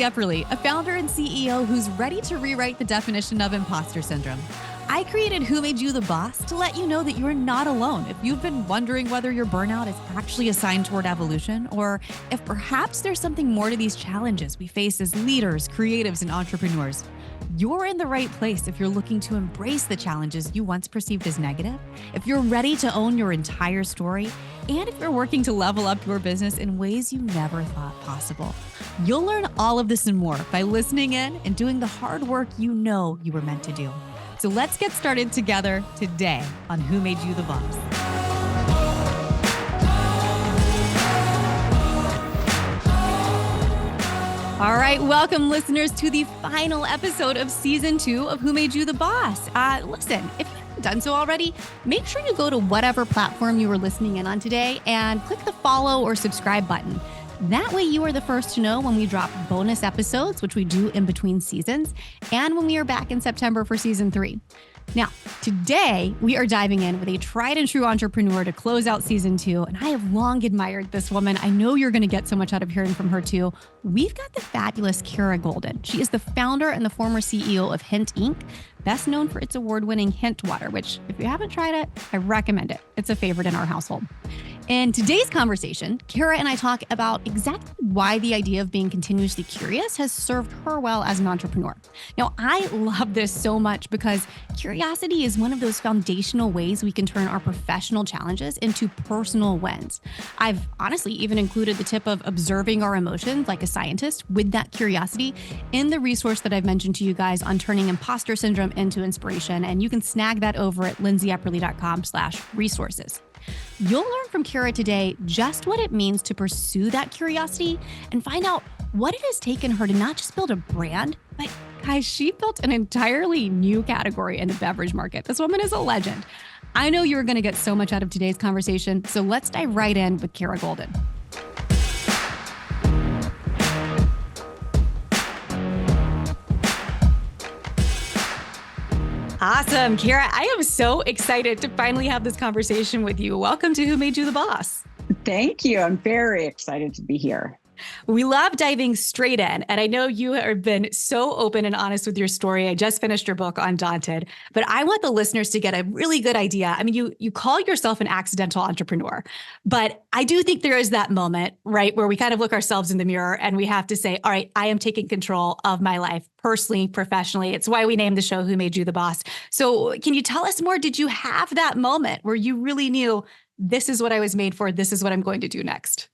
Epperly, a founder and CEO who's ready to rewrite the definition of imposter syndrome. I created Who Made You the Boss to let you know that you're not alone. If you've been wondering whether your burnout is actually a sign toward evolution, or if perhaps there's something more to these challenges we face as leaders, creatives, and entrepreneurs, you're in the right place if you're looking to embrace the challenges you once perceived as negative, if you're ready to own your entire story, and if you're working to level up your business in ways you never thought possible. You'll learn all of this and more by listening in and doing the hard work you know you were meant to do. So let's get started together today on Who Made You the Boss. All right, welcome listeners to the final episode of season 2 of Who Made You the Boss. Listen, if you haven't done so already, make sure you go to whatever platform you were listening in on today and click the follow or subscribe button. That way you are the first to know when we drop bonus episodes, which we do in between seasons, and when we are back in September for season 3. Now, today we are diving in with a tried and true entrepreneur to close out season 2. And I have long admired this woman. I know you're going to get so much out of hearing from her too. We've got the fabulous Kara Goldin. She is the founder and the former CEO of Hint Inc., best known for its award-winning Hint Water, which if you haven't tried it, I recommend it. It's a favorite in our household. In today's conversation, Kara and I talk about exactly why the idea of being continuously curious has served her well as an entrepreneur. Now, I love this so much because curiosity is one of those foundational ways we can turn our professional challenges into personal wins. I've honestly even included the tip of observing our emotions like a scientist with that curiosity in the resource that I've mentioned to you guys on turning imposter syndrome into inspiration. And you can snag that over at lindsayepperly.com/resources. You'll learn from Kara today just what it means to pursue that curiosity and find out what it has taken her to not just build a brand, but guys, she built an entirely new category in the beverage market. This woman is a legend. I know you're going to get so much out of today's conversation, so let's dive right in with Kara Goldin. Awesome. Kara, I am so excited to finally have this conversation with you. Welcome to Who Made You the Boss. Thank you. I'm very excited to be here. We love diving straight in. And I know you have been so open and honest with your story. I just finished your book, Undaunted, but I want the listeners to get a really good idea. I mean, you call yourself an accidental entrepreneur, but I do think there is that moment, right, where we kind of look ourselves in the mirror and we have to say, all right, I am taking control of my life personally, professionally. It's why we named the show Who Made You the Boss. So can you tell us more? Did you have that moment where you really knew this is what I was made for? This is what I'm going to do next?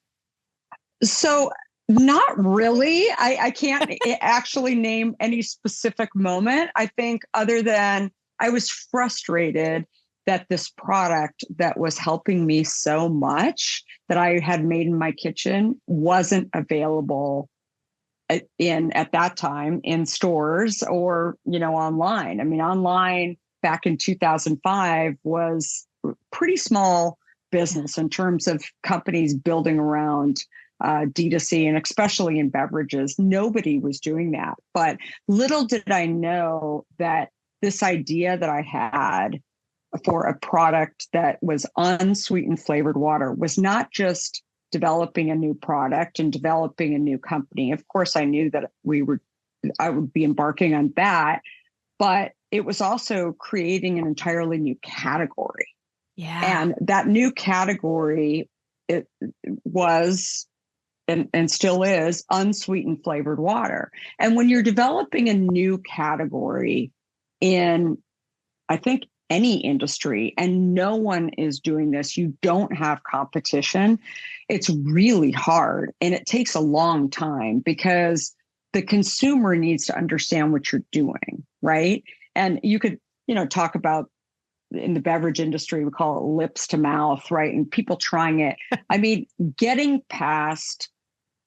So not really. I can't actually name any specific moment. I think other than I was frustrated that this product that was helping me so much that I had made in my kitchen wasn't available at that time in stores or, online. I mean, online back in 2005 was pretty small business in terms of companies building around D2C, and especially in beverages. Nobody was doing that. But little did I know that this idea that I had for a product that was unsweetened flavored water was not just developing a new product and developing a new company. Of course, I knew that I would be embarking on that, but it was also creating an entirely new category. Yeah. And that new category, it was and still is unsweetened flavored water. And when you're developing a new category in, I think, any industry, and no one is doing this, you don't have competition, it's really hard. And it takes a long time because the consumer needs to understand what you're doing, right? And you could, talk about in the beverage industry, we call it lips to mouth, right? And people trying it. I mean, getting past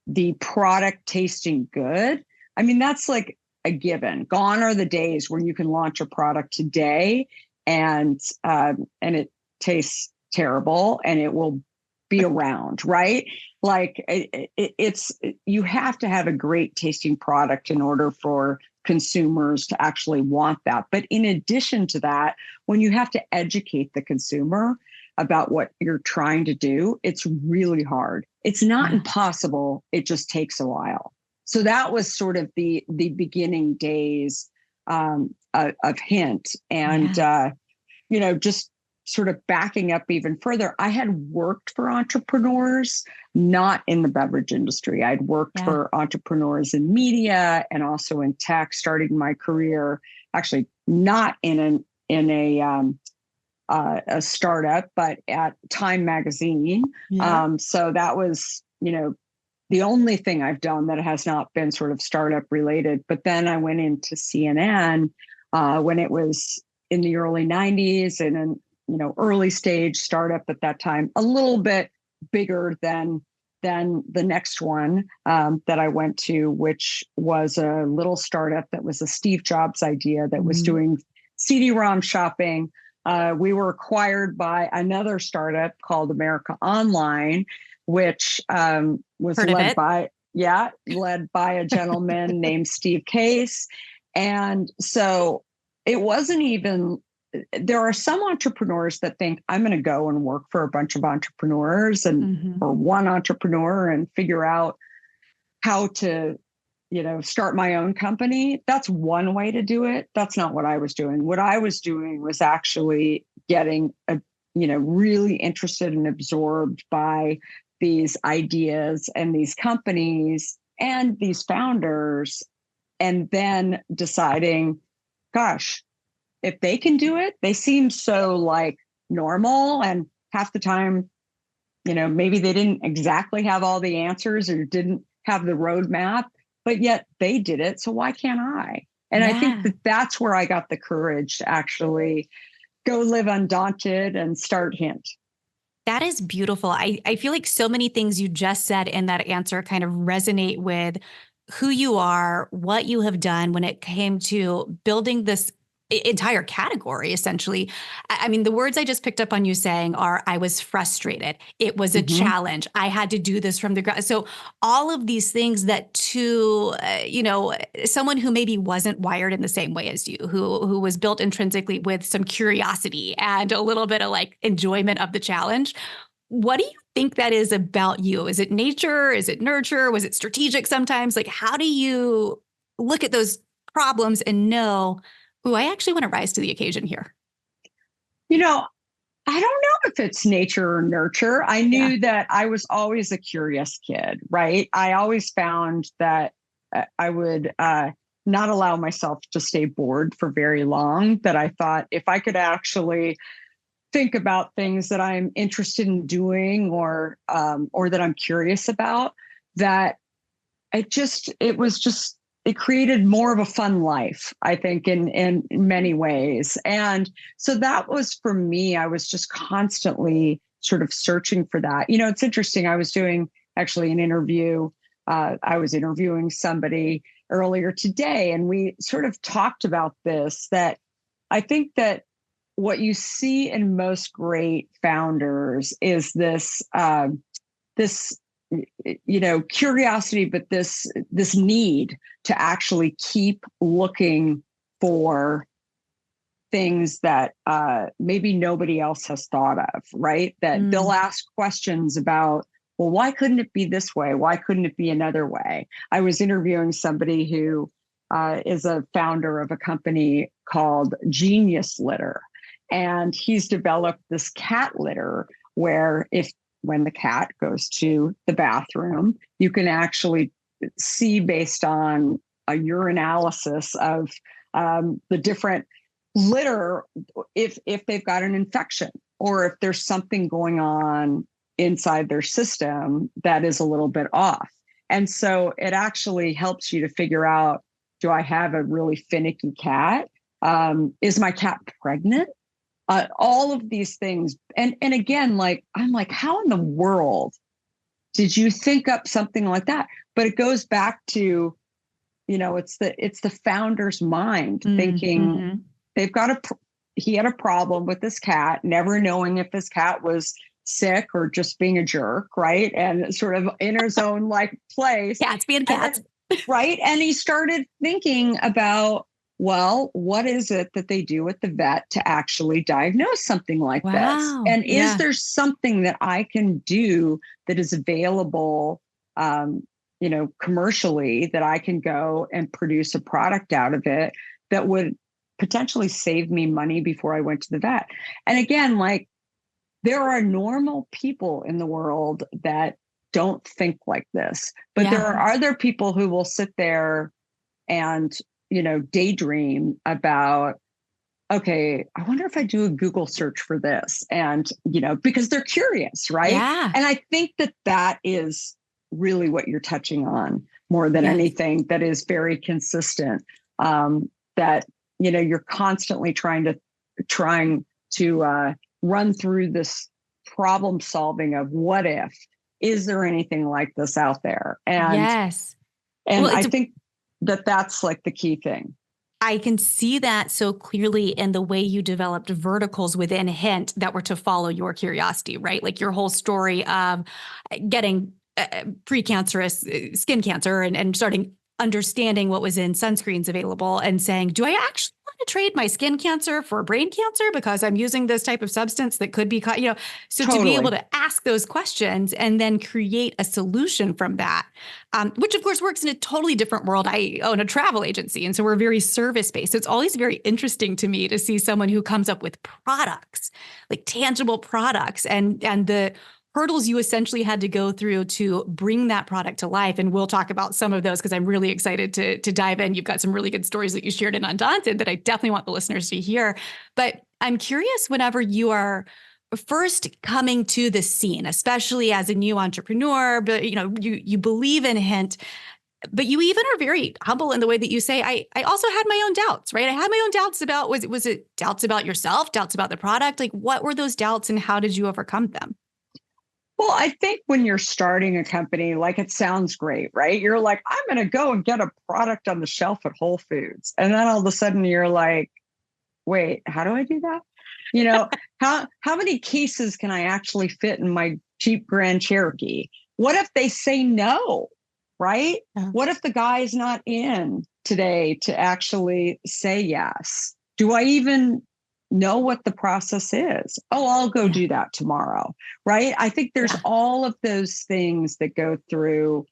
the product tasting good, I mean, that's like a given. Gone are the days when you can launch a product today and it tastes terrible and it will be around, right? Like it's you have to have a great tasting product in order for consumers to actually want that. But in addition to that, when you have to educate the consumer about what you're trying to do, it's really hard. It's not impossible. It just takes a while. So that was sort of the beginning days of Hint. And, just sort of backing up even further, I had worked for entrepreneurs, not in the beverage industry. I'd worked for entrepreneurs in media and also in tech, starting my career actually not in a startup, but at Time Magazine. So that was, the only thing I've done that has not been sort of startup related. But then I went into CNN when it was in the early 90s and an early stage startup at that time, a little bit bigger than the next one that I went to, which was a little startup that was a Steve Jobs idea that was doing CD-ROM shopping. We were acquired by another startup called America Online, which was led by a gentleman named Steve Case. And so it wasn't even, there are some entrepreneurs that think I'm going to go and work for a bunch of entrepreneurs or one entrepreneur and figure out how to, start my own company. That's one way to do it. That's not what I was doing. What I was doing was actually getting really interested and absorbed by these ideas and these companies and these founders, and then deciding, gosh, if they can do it, they seem so like normal, and half the time, maybe they didn't exactly have all the answers or didn't have the roadmap, but yet they did it. So why can't I? And I think that's where I got the courage to actually go live undaunted and start Hint. That is beautiful. I feel like so many things you just said in that answer kind of resonate with who you are, what you have done when it came to building this entire category, essentially. I mean, the words I just picked up on you saying are, I was frustrated. It was a challenge. I had to do this from the ground. So all of these things that to, someone who maybe wasn't wired in the same way as you, who was built intrinsically with some curiosity and a little bit of like enjoyment of the challenge. What do you think that is about you? Is it nature? Is it nurture? Was it strategic sometimes? Like, how do you look at those problems and know, ooh, I actually want to rise to the occasion here? I don't know if it's nature or nurture. I knew that I was always a curious kid, right? I always found that I would not allow myself to stay bored for very long, that I thought if I could actually think about things that I'm interested in doing or that I'm curious about, that it created more of a fun life, I think, in many ways. And so that was for me, I was just constantly sort of searching for that. It's interesting. I was doing actually an interview. I was interviewing somebody earlier today, and we sort of talked about this, that I think that what you see in most great founders is this curiosity, but this need to actually keep looking for things that maybe nobody else has thought of, right? That they'll ask questions about, well, why couldn't it be this way? Why couldn't it be another way? I was interviewing somebody who is a founder of a company called Genius Litter. And he's developed this cat litter where when the cat goes to the bathroom, you can actually see based on a urinalysis of the different litter if they've got an infection or if there's something going on inside their system that is a little bit off. And so it actually helps you to figure out, do I have a really finicky cat? Is my cat pregnant? All of these things. And again, I'm like, how in the world did you think up something like that? But it goes back to, it's the founder's mind thinking he had a problem with this cat, never knowing if his cat was sick or just being a jerk, right? And sort of in his own place. Cats being cats. Right. And he started thinking about, well, what is it that they do at the vet to actually diagnose something like this? And is there something that I can do that is available commercially that I can go and produce a product out of it that would potentially save me money before I went to the vet. And again, like, there are normal people in the world that don't think like this, but there are other people who will sit there and, daydream about, okay, I wonder if I do a Google search for this. And, because they're curious, right? Yeah. And I think that is really what you're touching on more than anything, that is very consistent. That, you're constantly trying to run through this problem solving of what if, is there anything like this out there? And, and I think that's like the key thing. I can see that so clearly in the way you developed verticals within Hint that were to follow your curiosity, right? Like your whole story of getting precancerous skin cancer and starting understanding what was in sunscreens available and saying, do I actually want to trade my skin cancer for brain cancer because I'm using this type of substance that could be, so to be able to ask those questions and then create a solution from that, which of course works in a totally different world. I own a travel agency, and so we're very service-based. So it's always very interesting to me to see someone who comes up with products, like tangible products, and the hurdles you essentially had to go through to bring that product to life. And we'll talk about some of those because I'm really excited to dive in. You've got some really good stories that you shared in Undaunted that I definitely want the listeners to hear. But I'm curious, whenever you are first coming to the scene, especially as a new entrepreneur, but you believe in Hint, but you even are very humble in the way that you say, I also had my own doubts, right? I had my own doubts about, was it doubts about yourself, doubts about the product? Like, what were those doubts and how did you overcome them? Well, I think when you're starting a company, like, it sounds great, right? You're like, I'm going to go and get a product on the shelf at Whole Foods. And then all of a sudden you're like, wait, how do I do that? How many cases can I actually fit in my Jeep Grand Cherokee? What if they say no, right? What if the guy's not in today to actually say yes? Do I even know what the process is? Oh, I'll go do that tomorrow, right? I think there's all of those things that go through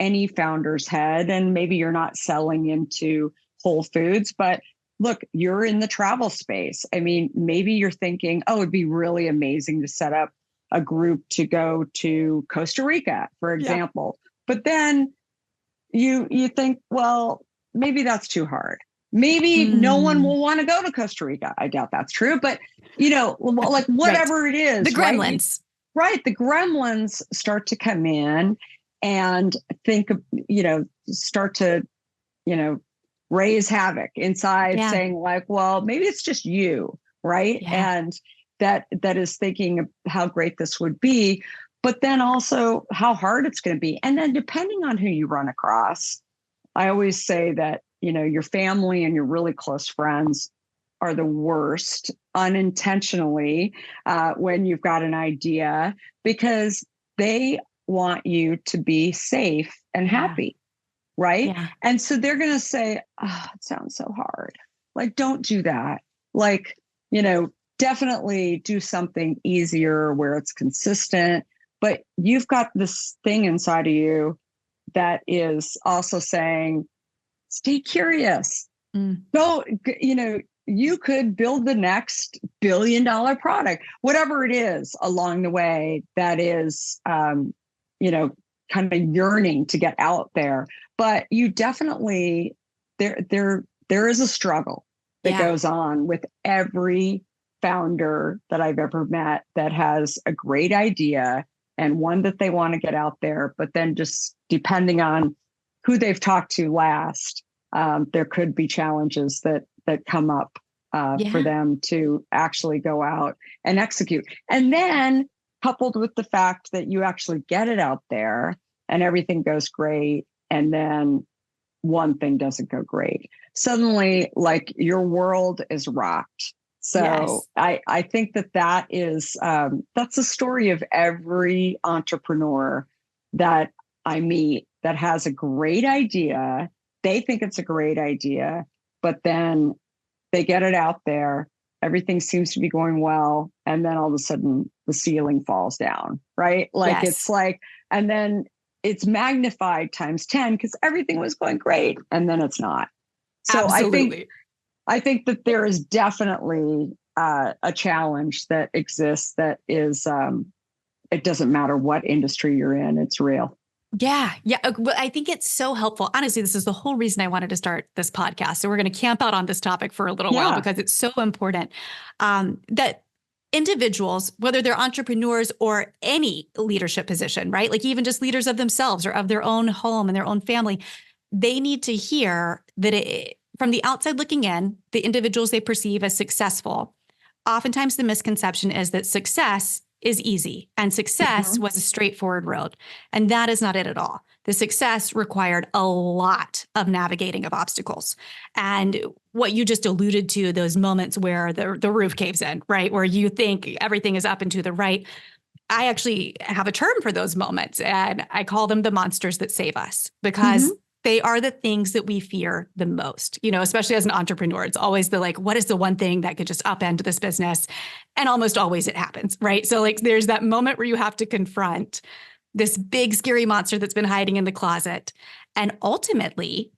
any founder's head. And maybe you're not selling into Whole Foods, but look, you're in the travel space. I mean, maybe you're thinking, oh, it'd be really amazing to set up a group to go to Costa Rica, for example. But then you think, well, maybe that's too hard. Maybe no one will want to go to Costa Rica. I doubt that's true, but like whatever it is, the gremlins, right? The gremlins start to come in and think, start to, raise havoc inside, saying like, well, maybe it's just you, right? And that is thinking of how great this would be, but then also how hard it's going to be. And then depending on who you run across, I always say that, your family and your really close friends are the worst unintentionally when you've got an idea, because they want you to be safe and happy, right? And so they're going to say, oh, it sounds so hard. Like, don't do that. Like, definitely do something easier where it's consistent. But you've got this thing inside of you that is also saying, stay curious. Go, you could build the next $1 billion product, whatever it is along the way that is, kind of yearning to get out there. But you definitely, there is a struggle that goes on with every founder that I've ever met that has a great idea and one that they want to get out there, but then just depending on who they've talked to last, there could be challenges that come up for them to actually go out and execute. And then coupled with the fact that you actually get it out there and everything goes great, and then one thing doesn't go great, suddenly like your world is rocked. So I think that is that's the story of every entrepreneur that I meet that has a great idea. They think it's a great idea, but then they get it out there. Everything seems to be going well. And then all of a sudden the ceiling falls down, right? Like it's like, and then it's magnified times 10 because everything was going great, and then it's not. So Absolutely. I think that there is definitely a challenge that exists that is, it doesn't matter what industry you're in, it's real. Yeah. Yeah. But I think it's so helpful. Honestly, this is the whole reason I wanted to start this podcast. So we're going to camp out on this topic for a little while Yeah. because it's so important that individuals, whether they're entrepreneurs or any leadership position, right? Like even just leaders of themselves or of their own home and their own family, they need to hear that from the outside looking in, the individuals they perceive as successful, oftentimes the misconception is that success is easy and success was a straightforward road. And that is not it at all. The success required a lot of navigating of obstacles. And what you just alluded to, those moments where the roof caves in, right? Where you think everything is up and to the right. I actually have a term for those moments, and I call them the monsters that save us, because they are the things that we fear the most, especially as an entrepreneur. It's always the like, what is the one thing that could just upend this business? And almost always it happens, right? So like there's that moment where you have to confront this big, scary monster that's been hiding in the closet. And ultimately,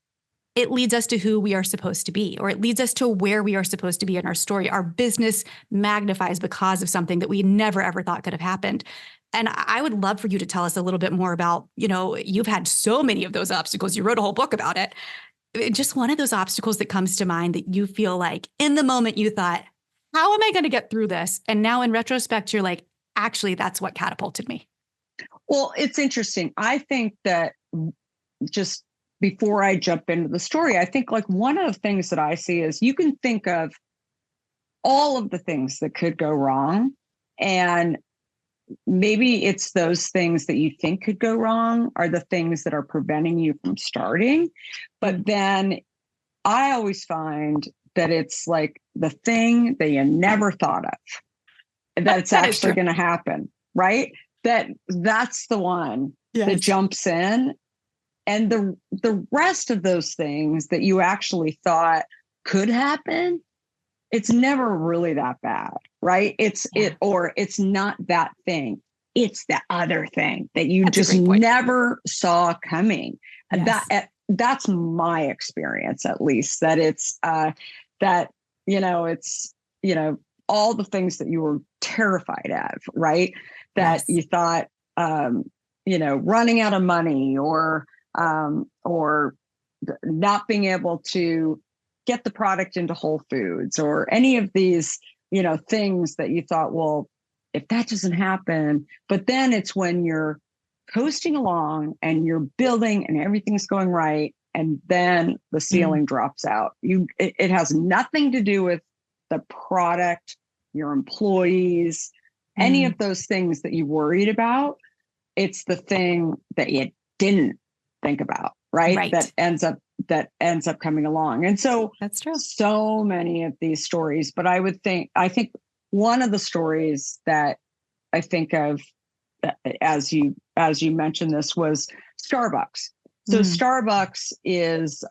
it leads us to who we are supposed to be, or it leads us to where we are supposed to be in our story. Our business magnifies because of something that we never, ever thought could have happened. And I would love for you to tell us a little bit more about, you've had so many of those obstacles. You wrote a whole book about it. Just one of those obstacles that comes to mind that you feel like in the moment you thought, how am I going to get through this? And now in retrospect, you're like, actually, that's what catapulted me. Well, it's interesting. I think that just before I jump into the story, I think like one of the things that I see is you can think of all of the things that could go wrong, and maybe it's those things that you think could go wrong are the things that are preventing you from starting. But then I always find that it's like the thing that you never thought of, that it's actually going to happen, right? That's the one that jumps in. And the rest of those things that you actually thought could happen, it's never really that bad, right? It's not that thing. It's the other thing that you just never saw coming. Yes. That's my experience, at least, that it's all the things that you were terrified of, right? That you thought, running out of money or not being able to get the product into Whole Foods or any of these, things that you thought, well, if that doesn't happen, but then it's when you're coasting along and you're building and everything's going right, and then the ceiling drops out. It has nothing to do with the product, your employees, any of those things that you worried about. It's the thing that you didn't think about, right? That ends up coming along. And so that's true. So many of these stories, but I think one of the stories that I think of as you mentioned this was Starbucks. So Starbucks is,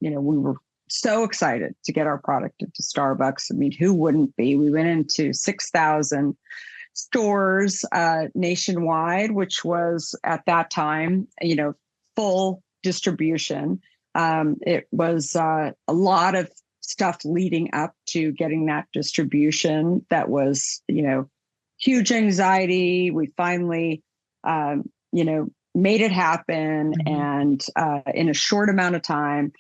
we were so excited to get our product into Starbucks. I mean, who wouldn't be? We went into 6,000 stores nationwide, which was at that time, full distribution. It was a lot of stuff leading up to getting that distribution. That was, huge anxiety. We finally, made it happen. And in a short amount of time,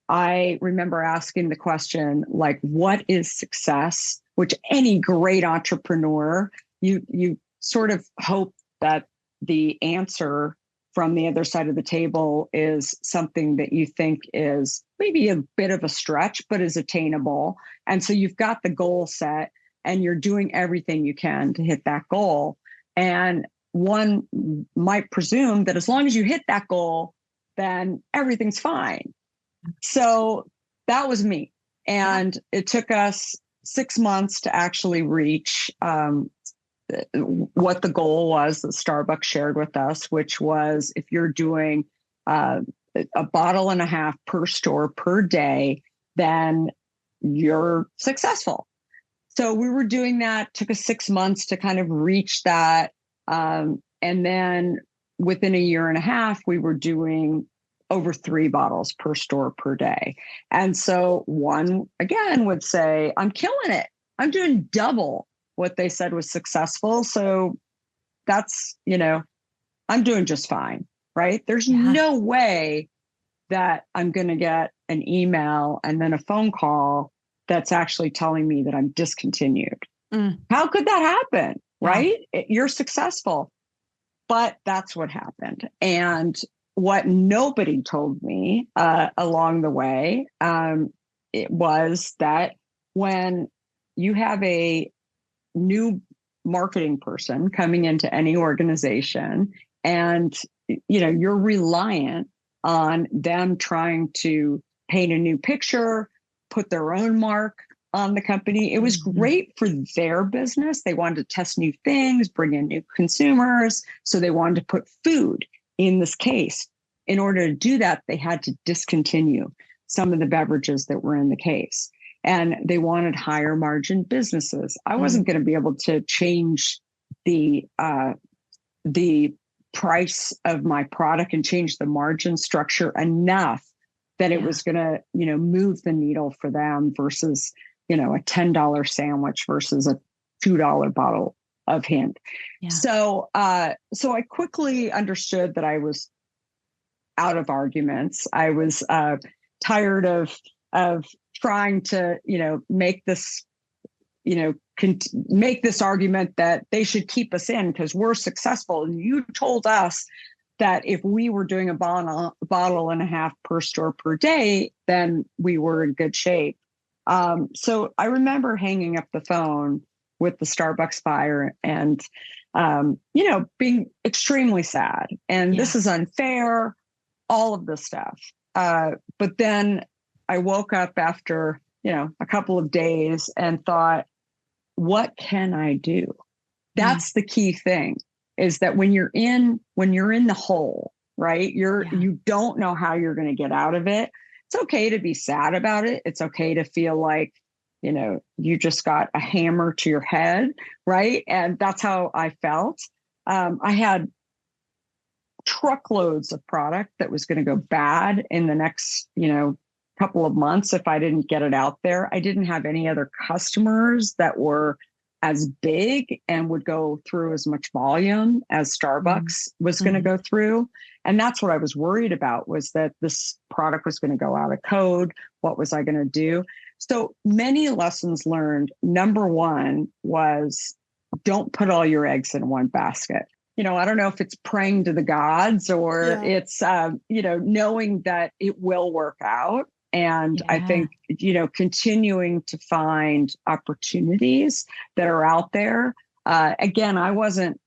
I remember asking the question, like, what is success? Which any great entrepreneur, you sort of hope that the answer from the other side of the table is something that you think is maybe a bit of a stretch, but is attainable. And so you've got the goal set and you're doing everything you can to hit that goal. And one might presume that as long as you hit that goal, then everything's fine. So that was me. And it took us 6 months to actually reach what the goal was that Starbucks shared with us, which was if you're doing a bottle and a half per store per day, then you're successful. So we were doing that, took us 6 months to kind of reach that. And then within a year and a half, we were doing over 3 bottles per store per day. And so one again would say, I'm killing it. I'm doing double what they said was successful. So that's, I'm doing just fine, right? There's no way that I'm going to get an email and then a phone call that's actually telling me that I'm discontinued. How could that happen? Right? You're successful. But that's what happened. And what nobody told me along the way, it was that when you have a new marketing person coming into any organization and you're reliant on them trying to paint a new picture, put their own mark on the company. It was great for their business. They wanted to test new things, bring in new consumers. So they wanted to put food in this case. In order to do that, they had to discontinue some of the beverages that were in the case. And they wanted higher margin businesses. I wasn't going to be able to change the price of my product and change the margin structure enough that it was going to, move the needle for them versus a $10 sandwich versus a $2 bottle of Hint. So I quickly understood that I was out of arguments. I was tired of trying to, make this, make this argument that they should keep us in because we're successful. And you told us that if we were doing a bottle and a half per store per day, then we were in good shape. So I remember hanging up the phone with the Starbucks buyer and, being extremely sad. And this is unfair, all of this stuff. But then I woke up after, a couple of days and thought, what can I do? That's the key thing, is that when you're in the hole, right? You don't know how you're going to get out of it. It's okay to be sad about it. It's okay to feel like, you just got a hammer to your head, right? And that's how I felt. I had truckloads of product that was going to go bad in the next, couple of months if I didn't get it out there. I didn't have any other customers that were as big and would go through as much volume as Starbucks was going to go through. And that's what I was worried about, was that this product was going to go out of code. What was I going to do? So many lessons learned. Number one was, don't put all your eggs in one basket. I don't know if it's praying to the gods or it's, knowing that it will work out. And I think, continuing to find opportunities that are out there. Again, I wasn't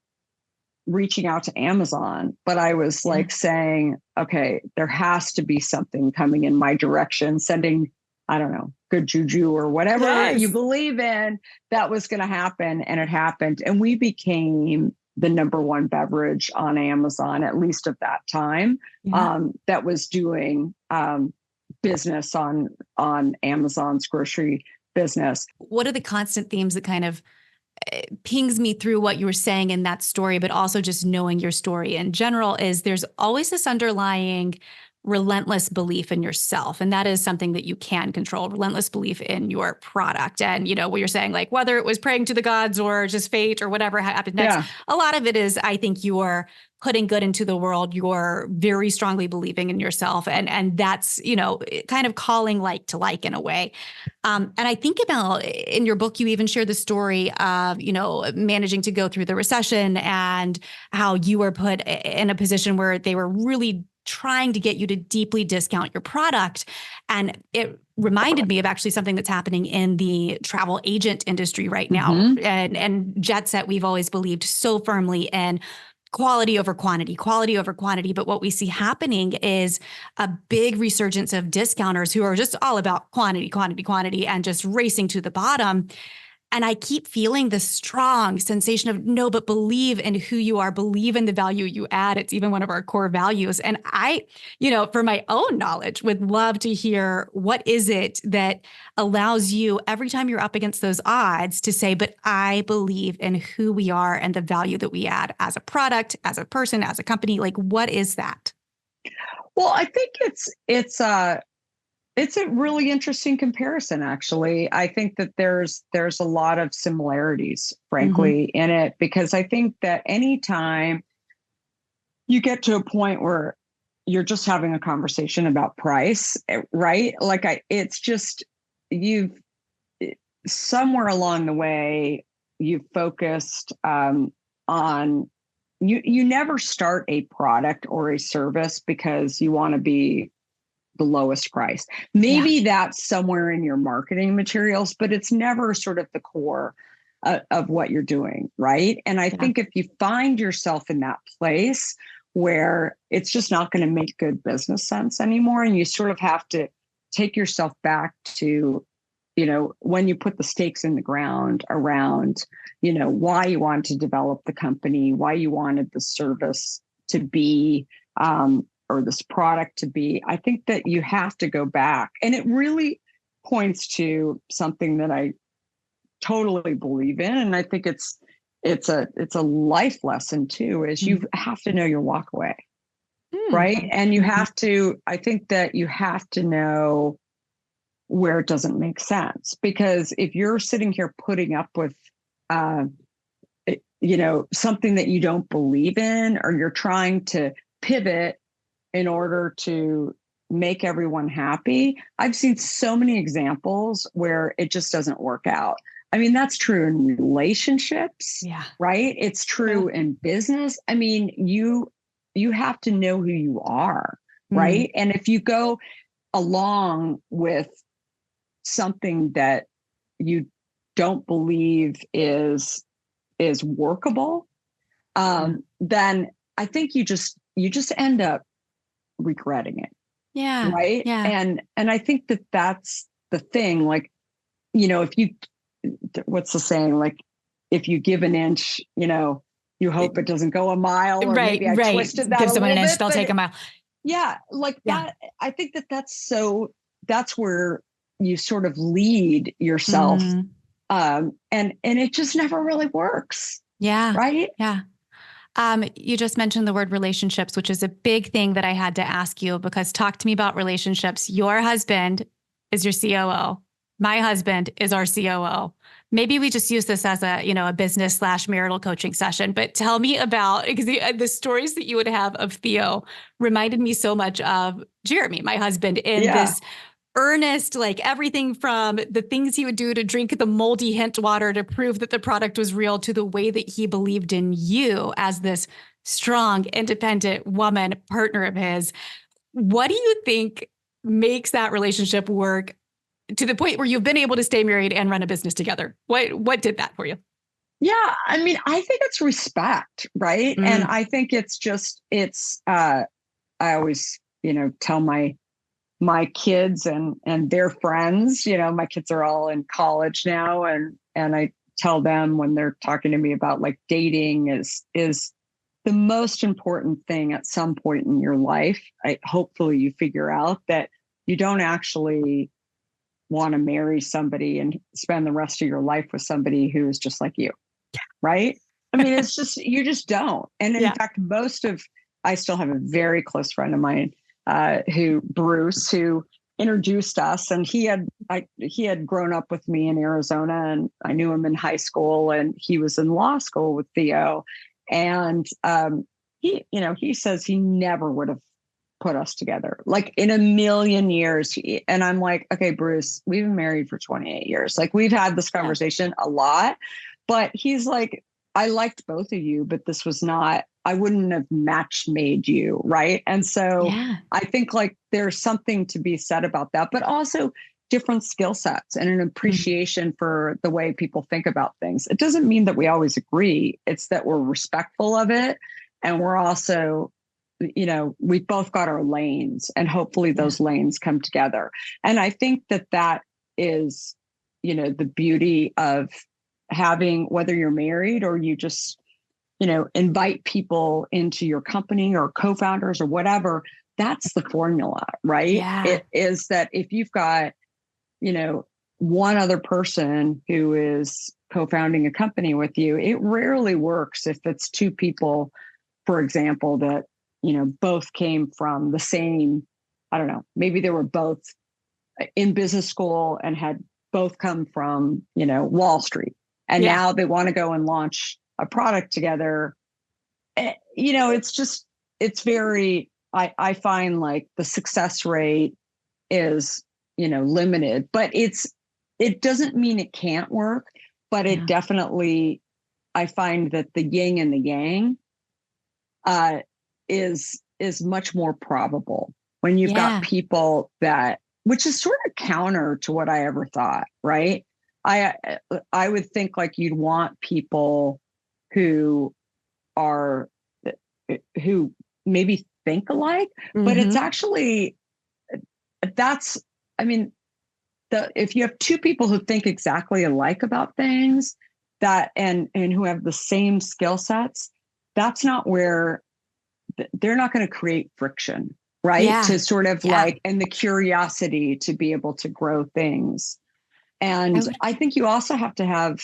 reaching out to Amazon, but I was like saying, okay, there has to be something coming in my direction, sending, I don't know, good juju or whatever you believe in, that was going to happen. And it happened. And we became the number one beverage on Amazon, at least at that time, that was doing business on Amazon's grocery business. What are the constant themes that kind of pings me through what you were saying in that story, but also just knowing your story in general, is there's always this underlying relentless belief in yourself. And that is something that you can control, relentless belief in your product. And, what you're saying, like whether it was praying to the gods or just fate or whatever happened next, a lot of it is, I think, you're putting good into the world. You're very strongly believing in yourself. And that's, kind of calling like to like in a way. And I think about, in your book, you even share the story of, managing to go through the recession and how you were put in a position where they were really trying to get you to deeply discount your product. And it reminded me of actually something that's happening in the travel agent industry right now. And Jet Set, we've always believed so firmly in quality over quantity. But what we see happening is a big resurgence of discounters who are just all about quantity, and just racing to the bottom. And I keep feeling this strong sensation of no, but believe in who you are, believe in the value you add. It's even one of our core values. And I, for my own knowledge, would love to hear what is it that allows you every time you're up against those odds to say, but I believe in who we are and the value that we add as a product, as a person, as a company. Like, what is that? Well, I think it's a really interesting comparison, actually. I think that there's a lot of similarities, frankly, in it, because I think that anytime you get to a point where you're just having a conversation about price, right? It's just you've somewhere along the way you've focused on you never start a product or a service because you want to be the lowest price. Maybe that's somewhere in your marketing materials, but it's never sort of the core of what you're doing, right? And I think if you find yourself in that place where it's just not going to make good business sense anymore, and you sort of have to take yourself back to, when you put the stakes in the ground around, why you wanted to develop the company, why you wanted the service to be, or this product to be, I think that you have to go back. And it really points to something that I totally believe in. And I think it's a life lesson too, is you have to know your walk away. Right. And you have to, I think that you have to know where it doesn't make sense, because if you're sitting here putting up with, something that you don't believe in, or you're trying to pivot in order to make everyone happy. I've seen so many examples where it just doesn't work out. I mean, that's true in relationships, right? It's true in business. I mean, you have to know who you are, right? And if you go along with something that you don't believe is workable, then I think you just end up regretting it. Yeah. Right. Yeah. And I think that that's the thing. Like, if you, what's the saying? Like, if you give an inch, you hope it doesn't go a mile. Or maybe I twisted that. Give a someone an inch, bit, they'll take a mile. Yeah. Like that. I think that that's where you sort of lead yourself. And it just never really works. Yeah. Right. Yeah. You just mentioned the word relationships, which is a big thing that I had to ask you, because talk to me about relationships. Your husband is your COO. My husband is our COO. Maybe we just use this as a business / marital coaching session, but tell me about, because the stories that you would have of Theo reminded me so much of Jeremy, my husband, in this earnest, like everything from the things he would do to drink the moldy hint water to prove that the product was real, to the way that he believed in you as this strong, independent woman partner of his. What do you think makes that relationship work to the point where you've been able to stay married and run a business together? What did that for you? Yeah. I mean, I think it's respect, right? And I think I always, tell my kids and their friends, my kids are all in college now. And I tell them when they're talking to me about like dating is the most important thing at some point in your life. Hopefully you figure out that you don't actually want to marry somebody and spend the rest of your life with somebody who is just like you. Right. I mean, it's just, you just don't. And in fact, I still have a very close friend of mine, Bruce, who introduced us, and he had grown up with me in Arizona, and I knew him in high school, and he was in law school with Theo. And, he says he never would have put us together, like in a million years. And I'm like, okay, Bruce, we've been married for 28 years. Like, we've had this conversation a lot, but he's like, I liked both of you, but this was not, I wouldn't have match made you. Right. And so I think like there's something to be said about that, but also different skill sets and an appreciation for the way people think about things. It doesn't mean that we always agree. It's that we're respectful of it. And we're also, we've both got our lanes, and hopefully those lanes come together. And I think that is, the beauty of having, whether you're married or you just, invite people into your company or co-founders or whatever, that's the formula, right? Yeah. It is that if you've got, one other person who is co-founding a company with you, it rarely works if it's two people, for example, that, both came from the same, I don't know, maybe they were both in business school and had both come from, Wall Street. And now they want to go and launch a product together. It's very, I find like the success rate is, limited, but it doesn't mean it can't work, but it definitely, I find that the yin and the yang is much more probable when you've got people that, which is sort of counter to what I ever thought, right? I would think like you'd want people who maybe think alike, but it's actually, if you have two people who think exactly alike about things that, and who have the same skill sets, that's not where they're not going to create friction, right? To sort of like, and the curiosity to be able to grow things. And I think you also have to have,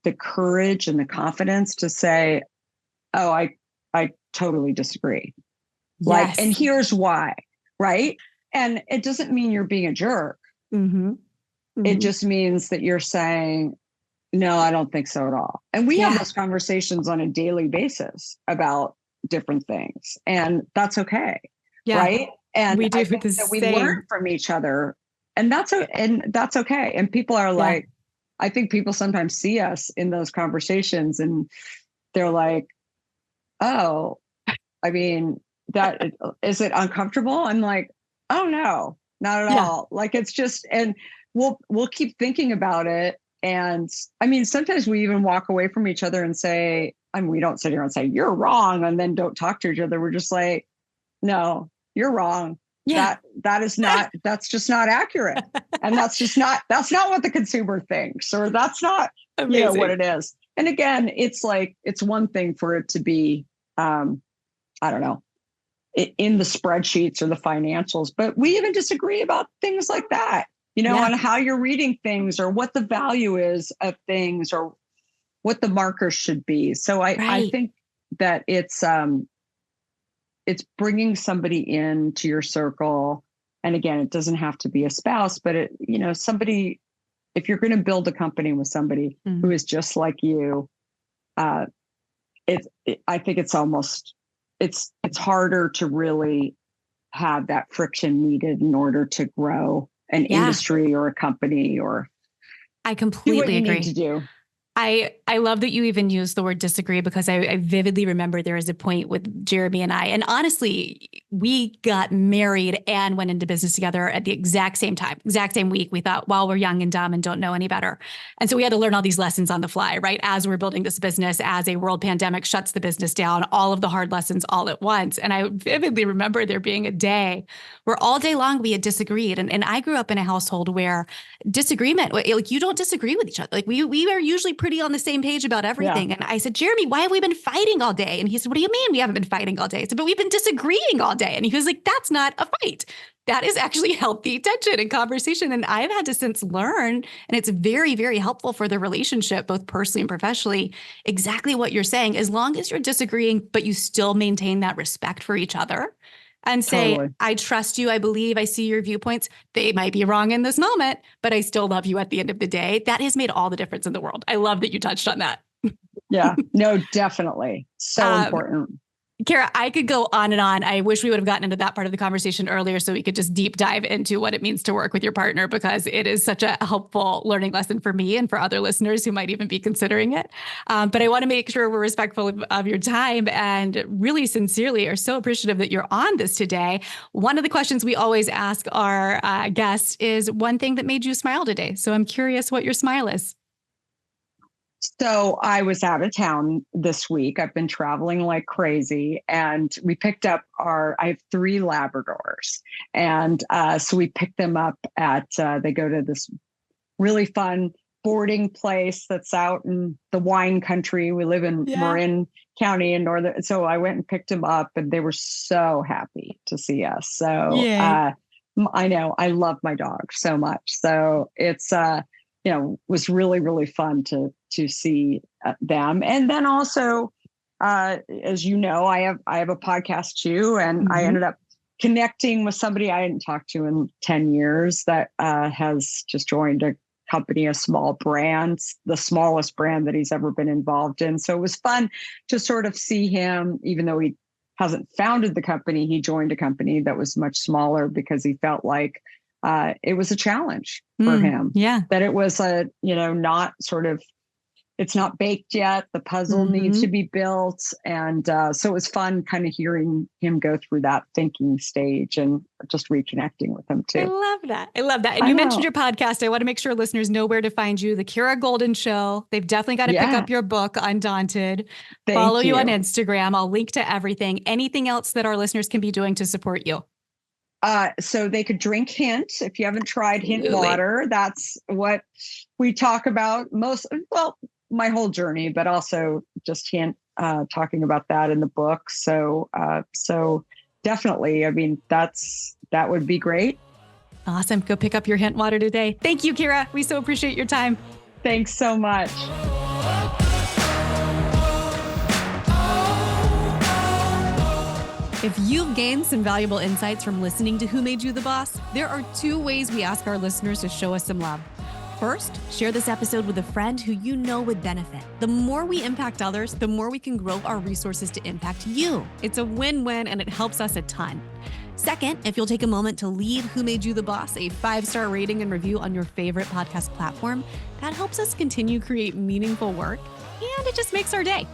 the courage and the confidence to say, oh, I totally disagree. Like, and here's why, right? And it doesn't mean you're being a jerk. It just means that you're saying, no, I don't think so at all. And we have those conversations on a daily basis about different things, and that's okay. Right. And we do that we learn from each other, and that's okay. And people are like, I think people sometimes see us in those conversations and they're like, oh, I mean, that is it uncomfortable? I'm like, oh no, not at all. Like, it's just, and we'll keep thinking about it. And I mean, sometimes we even walk away from each other and say, I mean, we don't sit here and say, you're wrong, and then don't talk to each other. We're just like, no, you're wrong. That's just not accurate. And that's not what the consumer thinks, or that's not, what it is. And again, it's like, it's one thing for it to be, I don't know, in the spreadsheets or the financials, but we even disagree about things like that, on how you're reading things or what the value is of things or what the markers should be. So I think that it's bringing somebody into your circle. And again, it doesn't have to be a spouse, but somebody, if you're going to build a company with somebody who is just like you, I think it's almost, it's harder to really have that friction needed in order to grow an industry or a company, or I completely agree. Need to do. I love that you even used the word disagree, because I vividly remember there was a point with Jeremy and I, and honestly, we got married and went into business together at the exact same time, exact same week. We thought, well, we're young and dumb and don't know any better. And so we had to learn all these lessons on the fly, right? As we're building this business, as a world pandemic shuts the business down, all of the hard lessons all at once. And I vividly remember there being a day where all day long we had disagreed. And I grew up in a household where disagreement, like, you don't disagree with each other. Like, we are usually pretty on the same page about everything. And I said, Jeremy, why have we been fighting all day? And he said, what do you mean we haven't been fighting all day? I said, but we've been disagreeing all day. And he was like, that's not a fight. That is actually healthy tension and conversation. And I've had to since learn, and it's very, very helpful for the relationship, both personally and professionally, exactly what you're saying. As long as you're disagreeing, but you still maintain that respect for each other and say, I trust you, I believe, I see your viewpoints. They might be wrong in this moment, but I still love you at the end of the day. That has made all the difference in the world. I love that you touched on that. Yeah, no, definitely. So important. Kara, I could go on and on. I wish we would have gotten into that part of the conversation earlier so we could just deep dive into what it means to work with your partner, because it is such a helpful learning lesson for me and for other listeners who might even be considering it. But I want to make sure we're respectful of your time, and really sincerely are so appreciative that you're on this today. One of the questions we always ask our guests is one thing that made you smile today. So I'm curious what your smile is. So I was out of town this week. I've been traveling like crazy, and we picked up I have 3 Labradors. And so we picked them up at, they go to this really fun boarding place that's out in the wine country. We live in Marin County in northern. So I went and picked him up, and they were so happy to see us. So I know I love my dog so much. So it's was really, really fun to see them. And then also, as you know, I have a podcast too, and I ended up connecting with somebody I hadn't talked to in 10 years that has just joined a company, a small brand, the smallest brand that he's ever been involved in. So it was fun to sort of see him, even though he hasn't founded the company, he joined a company that was much smaller because he felt like it was a challenge for him. Yeah. That it was not sort of, it's not baked yet. The puzzle needs to be built. And so it was fun kind of hearing him go through that thinking stage and just reconnecting with him too. I love that. And you mentioned your podcast. I want to make sure listeners know where to find you. The Kara Goldin Show. They've definitely got to pick up your book, Undaunted. Follow you on Instagram. I'll link to everything. Anything else that our listeners can be doing to support you? So they could drink Hint. If you haven't tried Hint water, that's what we talk about most. Well, my whole journey, but also just Hint, talking about that in the book. So definitely, I mean, that would be great. Awesome. Go pick up your Hint water today. Thank you, Kara. We so appreciate your time. Thanks so much. If you've gained some valuable insights from listening to Who Made You the Boss, there are 2 ways we ask our listeners to show us some love. First, share this episode with a friend who you know would benefit. The more we impact others, the more we can grow our resources to impact you. It's a win-win, and it helps us a ton. Second, if you'll take a moment to leave Who Made You the Boss a 5-star rating and review on your favorite podcast platform, that helps us continue to create meaningful work, and it just makes our day.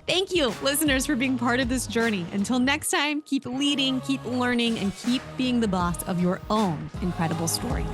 Thank you, listeners, for being part of this journey. Until next time, keep leading, keep learning, and keep being the boss of your own incredible story.